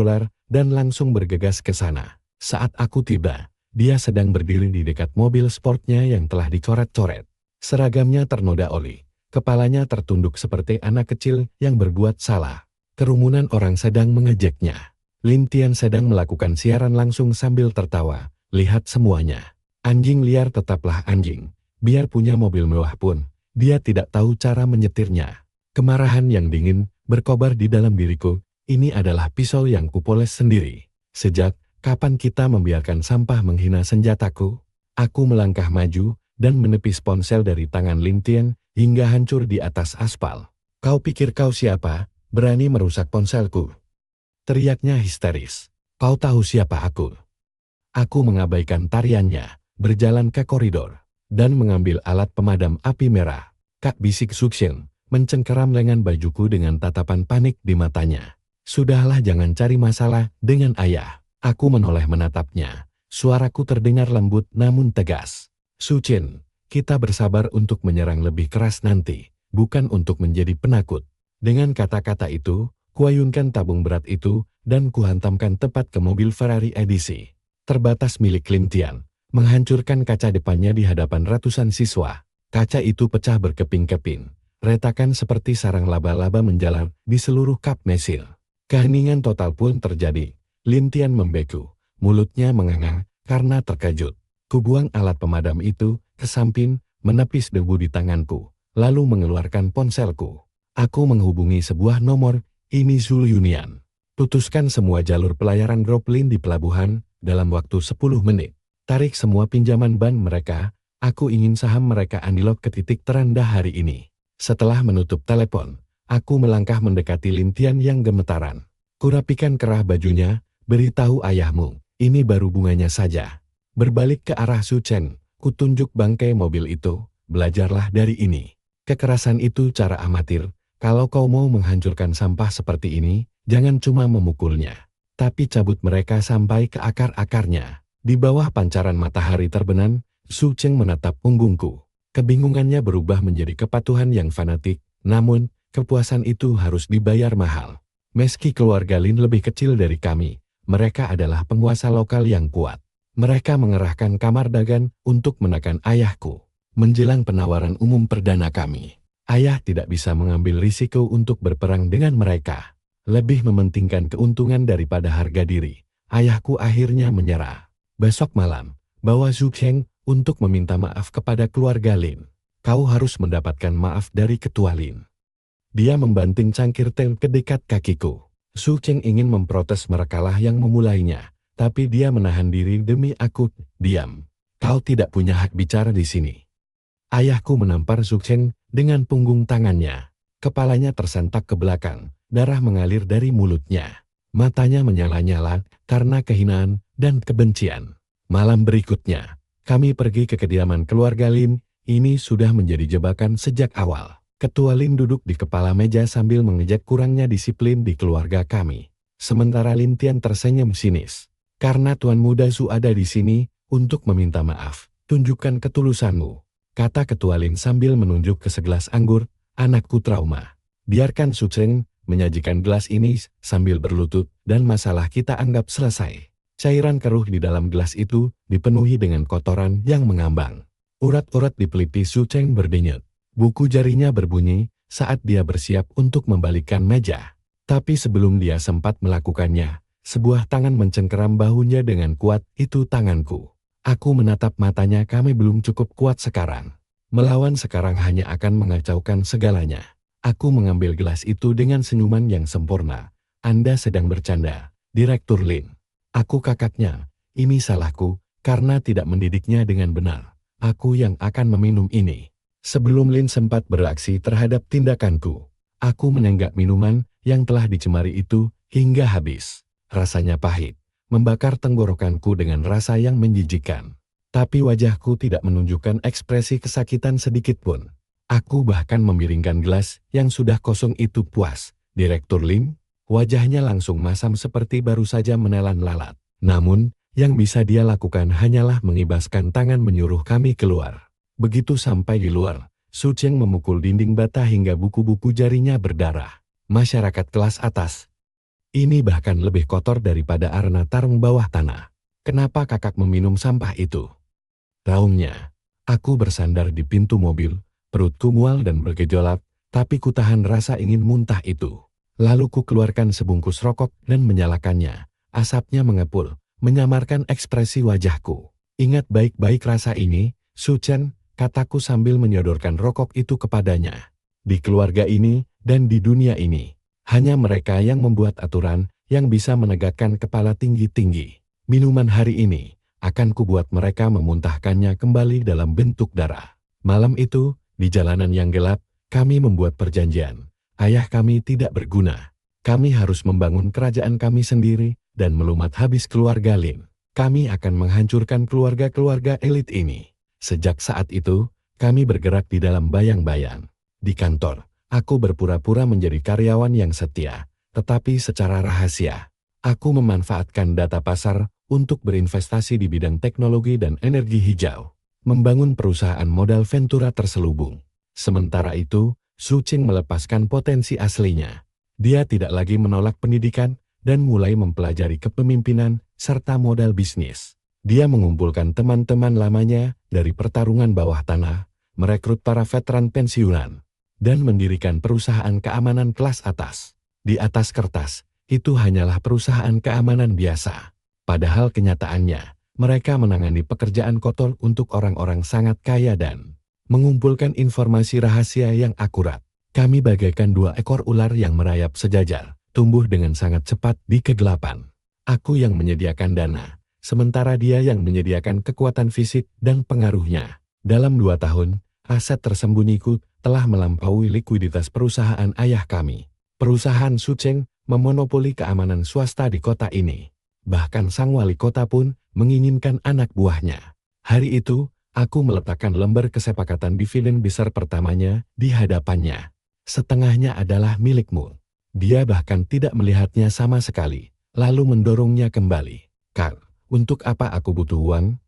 dan langsung bergegas ke sana. Saat aku tiba, dia sedang berdiri di dekat mobil sportnya yang telah dicoret-coret. Seragamnya ternoda oli, kepalanya tertunduk seperti anak kecil yang berbuat salah. Kerumunan orang sedang mengejeknya. Lin Tian sedang melakukan siaran langsung sambil tertawa. Lihat semuanya. Anjing liar tetaplah anjing. Biar punya mobil mewah pun, dia tidak tahu cara menyetirnya. Kemarahan yang dingin berkobar di dalam diriku. Ini adalah pisau yang kupoles sendiri. Sejak kapan kita membiarkan sampah menghina senjataku? Aku melangkah maju dan menepis ponsel dari tangan Lin Tian hingga hancur di atas aspal. Kau pikir kau siapa? Berani merusak ponselku? Teriaknya histeris. Kau tahu siapa aku? Aku mengabaikan tariannya, berjalan ke koridor, dan mengambil alat pemadam api merah. Kak, bisik Su Cheng, mencengkeram lengan bajuku dengan tatapan panik di matanya. Sudahlah, jangan cari masalah dengan ayah. Aku menoleh menatapnya. Suaraku terdengar lembut namun tegas. Su Chen, kita bersabar untuk menyerang lebih keras nanti, bukan untuk menjadi penakut. Dengan kata-kata itu, kuayunkan tabung berat itu, dan kuhantamkan tepat ke mobil Ferrari edisi terbatas milik Lin Tian, menghancurkan kaca depannya di hadapan ratusan siswa. Kaca itu pecah berkeping-keping, retakan seperti sarang laba-laba menjalar di seluruh kap mesil. Keheningan total pun terjadi. Lin Tian membeku, mulutnya menganga karena terkejut. Kubuang alat pemadam itu ke samping, menepis debu di tanganku, lalu mengeluarkan ponselku. Aku menghubungi sebuah nomor, ini Zulu Union. Putuskan semua jalur pelayaran Droplin di pelabuhan dalam waktu 10 menit. Tarik semua pinjaman ban mereka, aku ingin saham mereka anjlok ke titik terendah hari ini. Setelah menutup telepon, aku melangkah mendekati Lin Tian yang gemetaran. Kurapikan kerah bajunya, beritahu ayahmu, ini baru bunganya saja. Berbalik ke arah Su Chen, kutunjuk bangkai mobil itu, belajarlah dari ini. Kekerasan itu cara amatir, kalau kau mau menghancurkan sampah seperti ini, jangan cuma memukulnya, tapi cabut mereka sampai ke akar-akarnya. Di bawah pancaran matahari terbenam, Su Chen menatap punggungku. Kebingungannya berubah menjadi kepatuhan yang fanatik, namun, kepuasan itu harus dibayar mahal. Meski keluarga Lin lebih kecil dari kami, mereka adalah penguasa lokal yang kuat. Mereka mengerahkan kamar dagang untuk menekan ayahku. Menjelang penawaran umum perdana kami, ayah tidak bisa mengambil risiko untuk berperang dengan mereka. Lebih mementingkan keuntungan daripada harga diri. Ayahku akhirnya menyerah. Besok malam, bawa Zhu Cheng untuk meminta maaf kepada keluarga Lin. Kau harus mendapatkan maaf dari ketua Lin. Dia membanting cangkir teh ke dekat kakiku. Zhu Cheng ingin memprotes merekalah yang memulainya. Tapi dia menahan diri demi aku, diam. Kau tidak punya hak bicara di sini. Ayahku menampar Zhu Cheng dengan punggung tangannya. Kepalanya tersentak ke belakang, darah mengalir dari mulutnya. Matanya menyala-nyala karena kehinaan dan kebencian. Malam berikutnya, kami pergi ke kediaman keluarga Lin. Ini sudah menjadi jebakan sejak awal. Ketua Lin duduk di kepala meja sambil mengejek kurangnya disiplin di keluarga kami. Sementara Lin Tian tersenyum sinis. Karena Tuan Muda Su ada di sini, untuk meminta maaf, tunjukkan ketulusanmu, kata Ketua Lin sambil menunjuk ke segelas anggur. Anakku trauma. Biarkan Su Chen menyajikan gelas ini sambil berlutut, dan masalah kita anggap selesai. Cairan keruh di dalam gelas itu dipenuhi dengan kotoran yang mengambang. Urat-urat di pelipis Su Chen berdenyut. Buku jarinya berbunyi saat dia bersiap untuk membalikkan meja. Tapi sebelum dia sempat melakukannya, sebuah tangan mencengkeram bahunya dengan kuat. Itu tanganku. Aku menatap matanya. Kami belum cukup kuat sekarang. Melawan sekarang hanya akan mengacaukan segalanya. Aku mengambil gelas itu dengan senyuman yang sempurna. Anda sedang bercanda, Direktur Lin. Aku kakaknya. Ini salahku, karena tidak mendidiknya dengan benar. Aku yang akan meminum ini. Sebelum Lin sempat bereaksi terhadap tindakanku, aku menenggak minuman yang telah dicemari itu hingga habis. Rasanya pahit, membakar tenggorokanku dengan rasa yang menjijikkan. Tapi wajahku tidak menunjukkan ekspresi kesakitan sedikit pun. Aku bahkan memiringkan gelas yang sudah kosong itu. Puas, Direktur Lin. Wajahnya langsung masam seperti baru saja menelan lalat. Namun, yang bisa dia lakukan hanyalah mengibaskan tangan menyuruh kami keluar. Begitu sampai di luar, Su Chen memukul dinding bata hingga buku-buku jarinya berdarah. Masyarakat kelas atas. Ini bahkan lebih kotor daripada arena tarung bawah tanah. Kenapa kakak meminum sampah itu? Raungnya. Aku bersandar di pintu mobil, perutku mual dan bergejolak, tapi ku tahan rasa ingin muntah itu. Lalu ku keluarkan sebungkus rokok dan menyalakannya. Asapnya mengepul, menyamarkan ekspresi wajahku. Ingat baik-baik rasa ini, Su Chen, kataku sambil menyodorkan rokok itu kepadanya. Di keluarga ini, dan di dunia ini, hanya mereka yang membuat aturan, yang bisa menegakkan kepala tinggi-tinggi. Minuman hari ini akan kubuat mereka memuntahkannya kembali dalam bentuk darah. Malam itu, di jalanan yang gelap, kami membuat perjanjian. Ayah kami tidak berguna. Kami harus membangun kerajaan kami sendiri dan melumat habis keluarga Lin. Kami akan menghancurkan keluarga-keluarga elit ini. Sejak saat itu, kami bergerak di dalam bayang-bayang. Di kantor, aku berpura-pura menjadi karyawan yang setia, tetapi secara rahasia. Aku memanfaatkan data pasar untuk berinvestasi di bidang teknologi dan energi hijau. membangun perusahaan modal Ventura terselubung. Sementara itu, Su Qing melepaskan potensi aslinya. Dia tidak lagi menolak pendidikan dan mulai mempelajari kepemimpinan serta modal bisnis. Dia mengumpulkan teman-teman lamanya dari pertarungan bawah tanah, merekrut para veteran pensiunan, dan mendirikan perusahaan keamanan kelas atas. Di atas kertas, itu hanyalah perusahaan keamanan biasa. Padahal kenyataannya, mereka menangani pekerjaan kotor untuk orang-orang sangat kaya dan mengumpulkan informasi rahasia yang akurat. Kami bagaikan dua ekor ular yang merayap sejajar, tumbuh dengan sangat cepat di kegelapan. Aku yang menyediakan dana, sementara dia yang menyediakan kekuatan fisik dan pengaruhnya. Dalam 2 tahun, aset tersembunyiku telah melampaui likuiditas perusahaan ayah kami. Perusahaan Su Qing memonopoli keamanan swasta di kota ini. Bahkan sang wali kota pun menginginkan anak buahnya. Hari itu, aku meletakkan lembar kesepakatan dividen besar pertamanya di hadapannya. Setengahnya adalah milikmu. Dia bahkan tidak melihatnya sama sekali, lalu mendorongnya kembali. Kak, untuk apa aku butuh uang?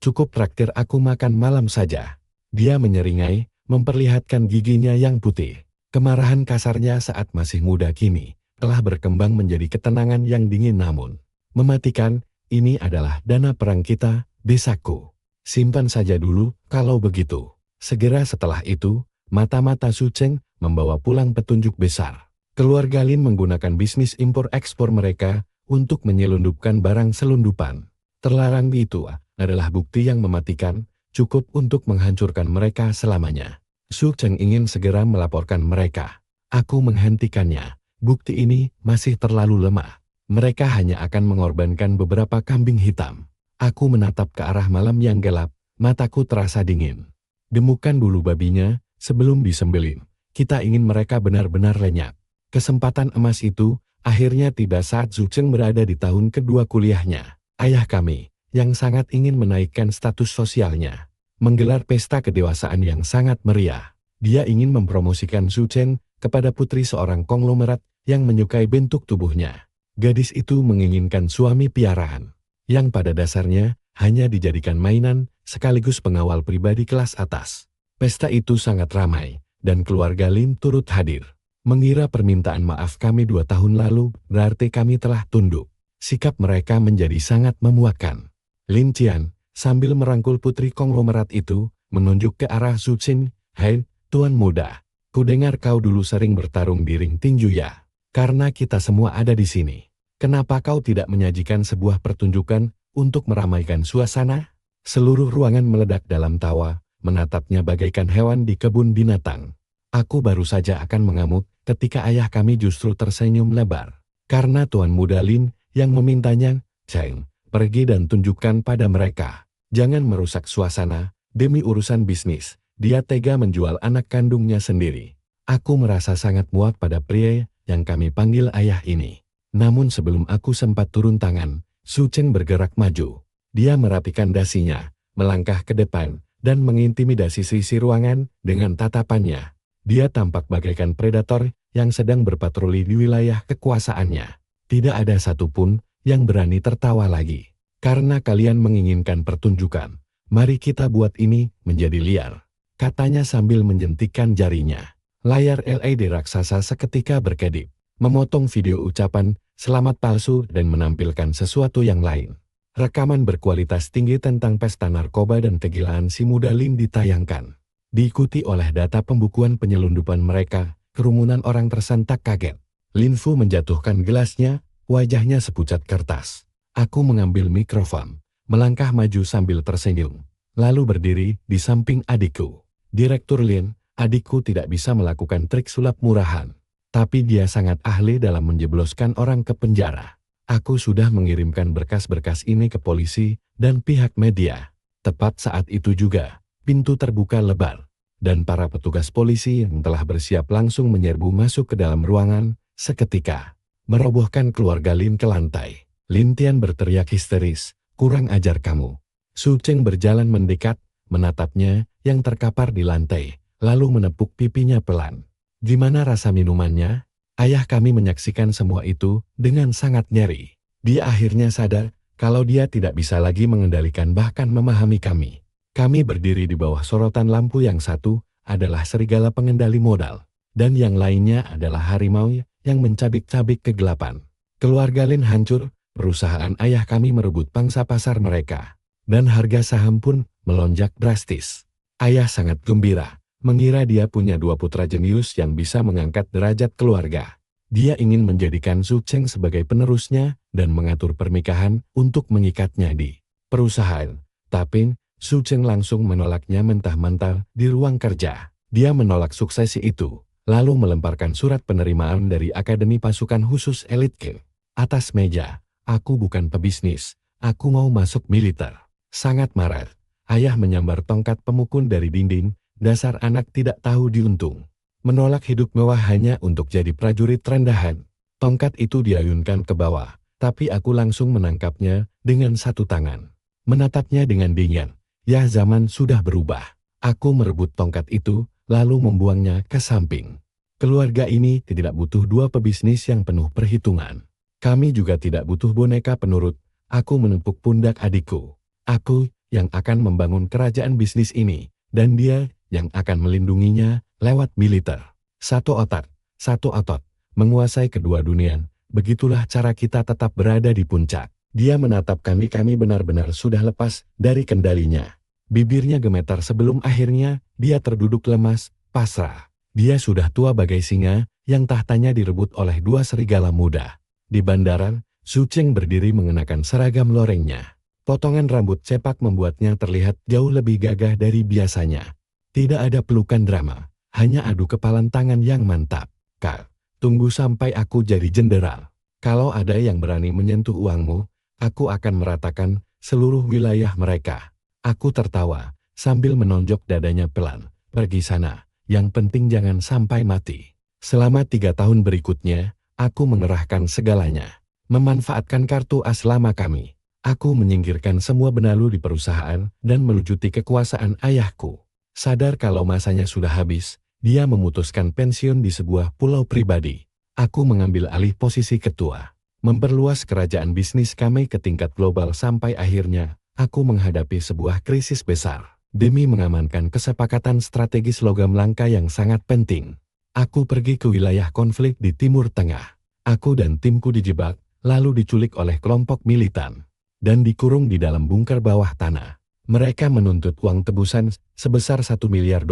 Cukup traktir aku makan malam saja. Dia menyeringai, memperlihatkan giginya yang putih. Kemarahan kasarnya saat masih muda kini telah berkembang menjadi ketenangan yang dingin namun mematikan. Ini adalah dana perang kita, desaku. Simpan saja dulu kalau begitu. Segera setelah itu, mata-mata Su Qing membawa pulang petunjuk besar. Keluarga Lin menggunakan bisnis impor-ekspor mereka untuk menyelundupkan barang selundupan. Terlarang itu adalah bukti yang mematikan, cukup untuk menghancurkan mereka selamanya. Su Qing ingin segera melaporkan mereka. Aku menghentikannya. Bukti ini masih terlalu lemah. Mereka hanya akan mengorbankan beberapa kambing hitam. Aku menatap ke arah malam yang gelap, mataku terasa dingin. Demukan dulu babinya, sebelum disembelih. Kita ingin mereka benar-benar lenyap. Kesempatan emas itu akhirnya tiba saat Su Qing berada di tahun kedua kuliahnya. Ayah kami, yang sangat ingin menaikkan status sosialnya, menggelar pesta kedewasaan yang sangat meriah. Dia ingin mempromosikan Su Qing kepada putri seorang konglomerat yang menyukai bentuk tubuhnya. Gadis itu menginginkan suami piaraan, yang pada dasarnya hanya dijadikan mainan sekaligus pengawal pribadi kelas atas. Pesta itu sangat ramai, dan keluarga Lin turut hadir. Mengira permintaan maaf kami 2 tahun lalu berarti kami telah tunduk. Sikap mereka menjadi sangat memuakkan. Lin Qian, sambil merangkul putri konglomerat itu, menunjuk ke arah Su Qing. Hei, tuan muda, kudengar kau dulu sering bertarung di ring tinju ya. Karena kita semua ada di sini. Kenapa kau tidak menyajikan sebuah pertunjukan untuk meramaikan suasana? Seluruh ruangan meledak dalam tawa, menatapnya bagaikan hewan di kebun binatang. Aku baru saja akan mengamuk ketika ayah kami justru tersenyum lebar. Karena tuan muda Lin yang memintanya, Cheng, pergi dan tunjukkan pada mereka. Jangan merusak suasana, demi urusan bisnis. Dia tega menjual anak kandungnya sendiri. Aku merasa sangat muak pada pria yang kami panggil ayah ini. Namun sebelum aku sempat turun tangan, Su Qing bergerak maju. Dia merapikan dasinya, melangkah ke depan, dan mengintimidasi sisi ruangan dengan tatapannya. Dia tampak bagaikan predator yang sedang berpatroli di wilayah kekuasaannya. Tidak ada satupun yang berani tertawa lagi. Karena kalian menginginkan pertunjukan, mari kita buat ini menjadi liar, katanya sambil menjentikkan jarinya. Layar LED raksasa seketika berkedip, memotong video ucapan selamat palsu dan menampilkan sesuatu yang lain. Rekaman berkualitas tinggi tentang pesta narkoba dan kegilaan si muda Lin ditayangkan. Diikuti oleh data pembukuan penyelundupan mereka, kerumunan orang tersentak kaget. Lin Fu menjatuhkan gelasnya, wajahnya sepucat kertas. Aku mengambil mikrofon, melangkah maju sambil tersenyum, lalu berdiri di samping adikku. Direktur Lin, adikku tidak bisa melakukan trik sulap murahan, tapi dia sangat ahli dalam menjebloskan orang ke penjara. Aku sudah mengirimkan berkas-berkas ini ke polisi dan pihak media. Tepat saat itu juga, pintu terbuka lebar, dan para petugas polisi yang telah bersiap langsung menyerbu masuk ke dalam ruangan, seketika merobohkan keluarga Lin ke lantai. Lin Tian berteriak histeris, kurang ajar kamu. Su Qing berjalan mendekat, menatapnya yang terkapar di lantai, lalu menepuk pipinya pelan. Gimana rasa minumannya? Ayah kami menyaksikan semua itu dengan sangat nyeri. Dia akhirnya sadar kalau dia tidak bisa lagi mengendalikan bahkan memahami kami. Kami berdiri di bawah sorotan lampu, yang satu adalah serigala pengendali modal, dan yang lainnya adalah harimau yang mencabik-cabik kegelapan. Keluarga Lin hancur, perusahaan ayah kami merebut pangsa pasar mereka, dan harga saham pun melonjak drastis. Ayah sangat gembira, mengira dia punya dua putra jenius yang bisa mengangkat derajat keluarga. Dia ingin menjadikan Su Cheng sebagai penerusnya dan mengatur pernikahan untuk mengikatnya di perusahaan. Tapi Su Cheng langsung menolaknya mentah-mentah di ruang kerja. Dia menolak suksesi itu, lalu melemparkan surat penerimaan dari Akademi Pasukan Khusus Elit ke atas meja. Aku bukan pebisnis, aku mau masuk militer. Sangat marah, ayah menyambar tongkat pemukul dari dinding. Dasar anak tidak tahu diuntung. Menolak hidup mewah hanya untuk jadi prajurit rendahan. Tongkat itu diayunkan ke bawah, tapi aku langsung menangkapnya dengan satu tangan. Menatapnya dengan dingin. Ya, zaman sudah berubah. Aku merebut tongkat itu, lalu membuangnya ke samping. Keluarga ini tidak butuh dua pebisnis yang penuh perhitungan. Kami juga tidak butuh boneka penurut. Aku menepuk pundak adikku. Aku yang akan membangun kerajaan bisnis ini, dan dia yang akan melindunginya lewat militer. Satu otot, menguasai kedua dunia. Begitulah cara kita tetap berada di puncak. Dia menatap kami benar-benar sudah lepas dari kendalinya. Bibirnya gemetar sebelum akhirnya dia terduduk lemas, pasrah. Dia sudah tua bagai singa yang tahtanya direbut oleh dua serigala muda. Di bandaran, Su Cheng berdiri mengenakan seragam lorengnya. Potongan rambut cepak membuatnya terlihat jauh lebih gagah dari biasanya. Tidak ada pelukan drama, hanya adu kepalan tangan yang mantap. Kak, tunggu sampai aku jadi jenderal. Kalau ada yang berani menyentuh uangmu, aku akan meratakan seluruh wilayah mereka. Aku tertawa, sambil menonjok dadanya pelan. Pergi sana, yang penting jangan sampai mati. Selama 3 tahun berikutnya, aku mengerahkan segalanya. Memanfaatkan kartu as lama kami. Aku menyingkirkan semua benalu di perusahaan dan melucuti kekuasaan ayahku. Sadar kalau masanya sudah habis, dia memutuskan pensiun di sebuah pulau pribadi. Aku mengambil alih posisi ketua, memperluas kerajaan bisnis kami ke tingkat global sampai akhirnya aku menghadapi sebuah krisis besar. Demi mengamankan kesepakatan strategis logam langka yang sangat penting, aku pergi ke wilayah konflik di Timur Tengah. Aku dan timku dijebak, lalu diculik oleh kelompok militan, dan dikurung di dalam bunker bawah tanah. Mereka menuntut uang tebusan sebesar $1 miliar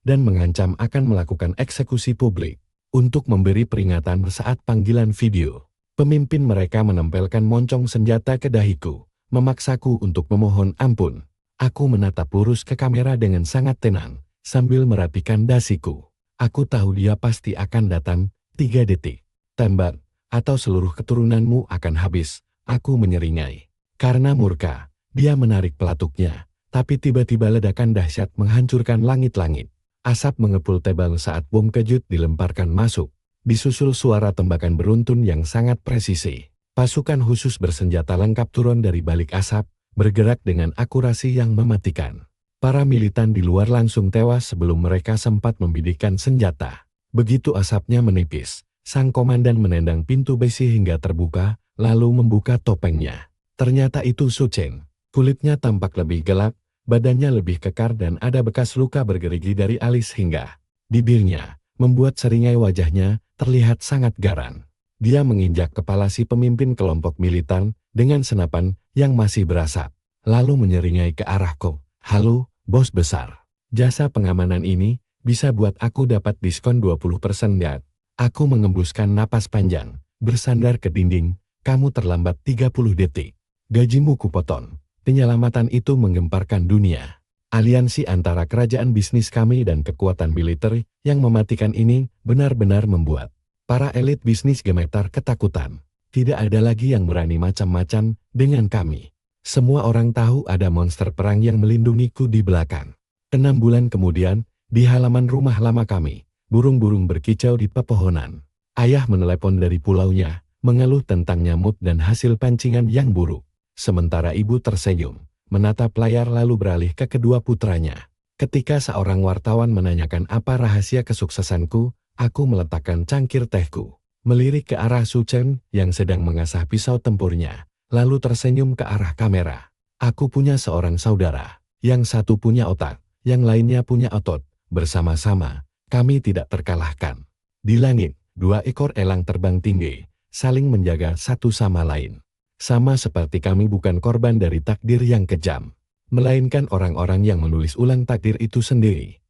dan mengancam akan melakukan eksekusi publik. Untuk memberi peringatan saat panggilan video, pemimpin mereka menempelkan moncong senjata ke dahiku, memaksaku untuk memohon ampun. Aku menatap lurus ke kamera dengan sangat tenang, sambil merapikan dasiku. Aku tahu dia pasti akan datang. 3 detik. Tembak, atau seluruh keturunanmu akan habis. Aku menyeringai. Karena murka, dia menarik pelatuknya, tapi tiba-tiba ledakan dahsyat menghancurkan langit-langit. Asap mengepul tebal saat bom kejut dilemparkan masuk. Disusul suara tembakan beruntun yang sangat presisi. Pasukan khusus bersenjata lengkap turun dari balik asap, bergerak dengan akurasi yang mematikan. Para militan di luar langsung tewas sebelum mereka sempat membidikkan senjata. Begitu asapnya menipis, sang komandan menendang pintu besi hingga terbuka, lalu membuka topengnya. Ternyata itu Su Cheng. Kulitnya tampak lebih gelap, badannya lebih kekar dan ada bekas luka bergerigi dari alis hingga bibirnya, membuat seringai wajahnya terlihat sangat garang. Dia menginjak kepala si pemimpin kelompok militan dengan senapan yang masih berasap, lalu menyeringai ke arahku. Halo, bos besar. Jasa pengamanan ini bisa buat aku dapat diskon 20% ya. Aku mengembuskan napas panjang, bersandar ke dinding. Kamu terlambat 30 detik. Gajimu kupotong. Penyelamatan itu menggemparkan dunia. Aliansi antara kerajaan bisnis kami dan kekuatan militer yang mematikan ini benar-benar membuat para elit bisnis gemetar ketakutan. Tidak ada lagi yang berani macam-macam dengan kami. Semua orang tahu ada monster perang yang melindungiku di belakang. 6 bulan kemudian, di halaman rumah lama kami, burung-burung berkicau di pepohonan. Ayah menelepon dari pulaunya, mengeluh tentang nyamuk dan hasil pancingan yang buruk. Sementara ibu tersenyum, menatap layar lalu beralih ke kedua putranya. Ketika seorang wartawan menanyakan apa rahasia kesuksesanku, aku meletakkan cangkir tehku, melirik ke arah Su Cheng yang sedang mengasah pisau tempurnya, lalu tersenyum ke arah kamera. Aku punya seorang saudara Yang satu punya otak, yang lainnya punya otot. Bersama-sama, kami tidak terkalahkan. Di langit, dua ekor elang terbang tinggi, saling menjaga satu sama lain. Sama seperti kami bukan korban dari takdir yang kejam, melainkan orang-orang yang menulis ulang takdir itu sendiri.